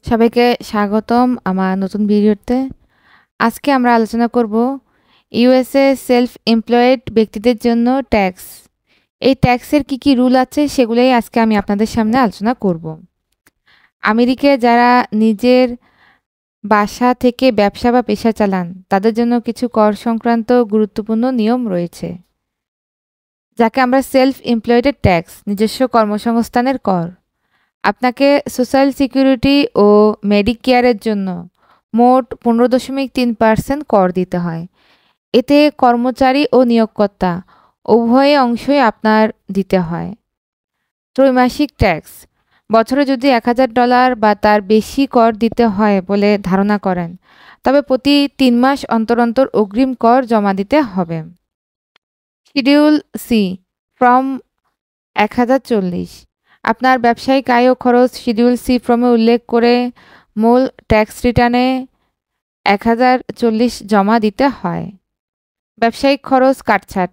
সবাইকে স্বাগতম আমার নতুন ভিডিওতে। আজকে আমরা আলোচনা করব ইউএসএ সেলফ এমপ্লয়েড ব্যক্তিদের জন্য ট্যাক্স। এই ট্যাক্সের কি রুল আছে সেগুলোই আজকে আমি আপনাদের সামনে আলোচনা করব। আমেরিকায় যারা নিজের বাসা থেকে ব্যবসা বা পেশা চালান তাদের জন্য কিছু কর সংক্রান্ত গুরুত্বপূর্ণ নিয়ম রয়েছে, যাকে আমরা সেলফ এমপ্লয়েডের ট্যাক্স, নিজস্ব কর্মসংস্থানের কর। আপনাকে সোশ্যাল সিকিউরিটি ও মেডিকেয়ারের জন্য মোট 15.3% কর দিতে হয়। এতে কর্মচারী ও নিয়োগকর্তা উভয় অংশই আপনার দিতে হয়। ত্রৈমাসিক ট্যাক্স, বছরে যদি $1000 বা তার বেশি কর দিতে হয় বলে ধারণা করেন, তবে প্রতি 3 মাস অন্তর অন্তর অগ্রিম কর জমা দিতে হবে। শিডিউল সি ফর্ম 1040, আপনার ব্যবসায়িক আয় ও খরচ শিডিউল সি ফর্মে উল্লেখ করে মূল ট্যাক্স রিটার্নে 1040 জমা দিতে হয়। ব্যবসায়িক খরচ কাটছাট,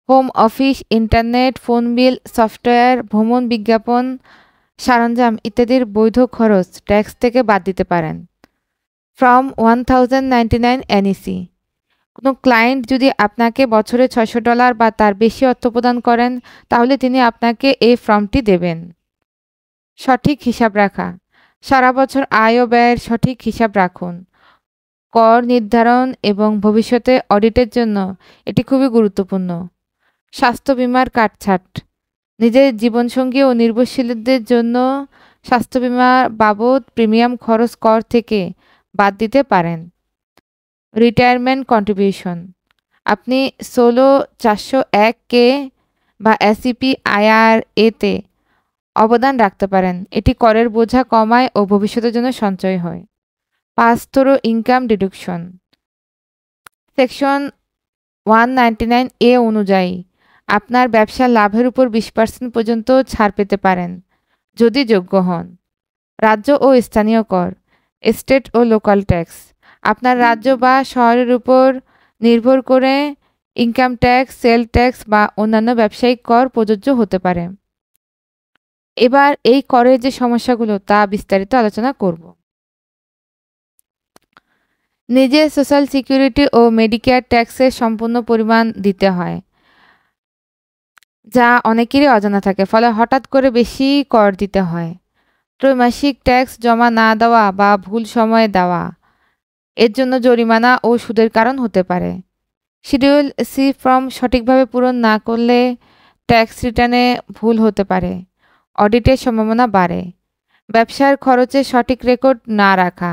home office, internet, phone bill, software, ভ্রমণ বিজ্ঞাপন, সরঞ্জাম ইত্যাদির বৈধ খরচ ট্যাক্স থেকে বাদ দিতে পারেন। ফর্ম 1099 এনইসি, কোনো ক্লায়েন্ট যদি আপনাকে বছরে $600 বা তার বেশি অর্থ প্রদান করেন, তাহলে তিনি আপনাকে এই ফর্মটি দেবেন। সঠিক হিসাব রাখা, সারা বছর আয় ও ব্যয়ের সঠিক হিসাব রাখুন। কর নির্ধারণ এবং ভবিষ্যতে অডিটের জন্য এটি খুবই গুরুত্বপূর্ণ। স্বাস্থ্য বিমার কাটছাট, নিজের জীবনসঙ্গী ও নির্ভরশীলদের জন্য স্বাস্থ্য বিমা বাবদ প্রিমিয়াম খরচ কর থেকে বাদ দিতে পারেন। রিটায়ারমেন্ট কন্ট্রিবিউশন, আপনি 16,401K বা এসইপি আইআরএতে অবদান রাখতে পারেন। এটি করের বোঝা কমায় ও ভবিষ্যতের জন্য সঞ্চয় হয়। Pass through income deduction, section 199A অনুযায়ী আপনার ব্যবসার লাভের উপর 20% পর্যন্ত ছাড় পেতে পারেন যদি যোগ্য হন। রাজ্য ও স্থানীয় কর, স্টেট ও লোকাল ট্যাক্স, আপনার রাজ্য বা শহরের উপর নির্ভর করে ইনকাম ট্যাক্স, সেল ট্যাক্স বা অন্যান্য ব্যবসায়িক কর প্রযোজ্য হতে পারে। এবার এই করের যে সমস্যাগুলো তা বিস্তারিত আলোচনা করব। নিজে সোশ্যাল সিকিউরিটি ও মেডিকেয়ার ট্যাক্সের সম্পূর্ণ পরিমাণ দিতে হয়, যা অনেকেরই অজানা থাকে, ফলে হঠাৎ করে বেশি কর দিতে হয়। ত্রৈমাসিক ট্যাক্স জমা না দেওয়া বা ভুল সময়ে দেওয়া এর জন্য জরিমানা ও সুদের কারণ হতে পারে। শিডিউল সি ফর্ম সঠিকভাবে পূরণ না করলে ট্যাক্স রিটার্নে ভুল হতে পারে, অডিটের সম্ভাবনা বাড়ে। ব্যবসার খরচের সঠিক রেকর্ড না রাখা,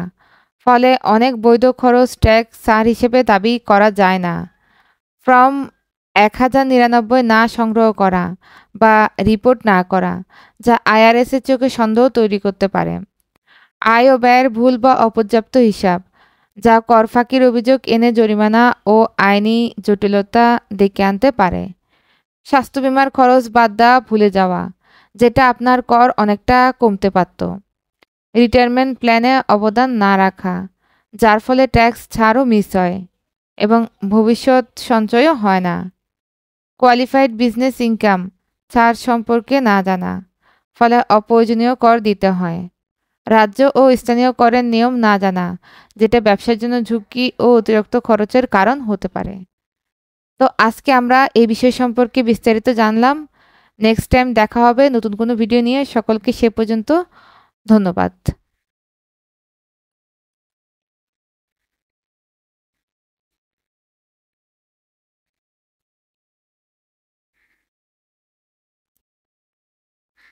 ফলে অনেক বৈধ খরচ ট্যাক্স ছাড় হিসেবে দাবি করা যায় না। ফর্ম 1099 না সংগ্রহ করা বা রিপোর্ট না করা, যা আইআরএসের চোখে সন্দেহ তৈরি করতে পারে। আয় ও ব্যয়ের ভুল বা অপর্যাপ্ত হিসাব, যা কর ফাঁকির অভিযোগ এনে জরিমানা ও আইনি জটিলতা ডেকে আনতে পারে। স্বাস্থ্য বিমার খরচ বাদ দেওয়া ভুলে যাওয়া, যেটা আপনার কর অনেকটা কমতে পারত। রিটায়ারমেন্ট প্ল্যানে অবদান না রাখা, যার ফলে ট্যাক্স ছাড়ও মিস হয় এবং ভবিষ্যৎ সঞ্চয়ও হয় না। কোয়ালিফাইড বিজনেস ইনকাম ছাড় সম্পর্কে না জানা, ফলে অপ্রয়োজনীয় কর দিতে হয়। রাজ্য ও স্থানীয় করের নিয়ম না জানা, যেটা ব্যবসার জন্য ঝুঁকি ও অতিরিক্ত খরচের কারণ হতে পারে। তো আজকে আমরা এই বিষয় সম্পর্কে বিস্তারিত জানলাম। নেক্সট টাইম দেখা হবে নতুন কোনো ভিডিও নিয়ে। সকলকে সে পর্যন্ত ধন্যবাদ।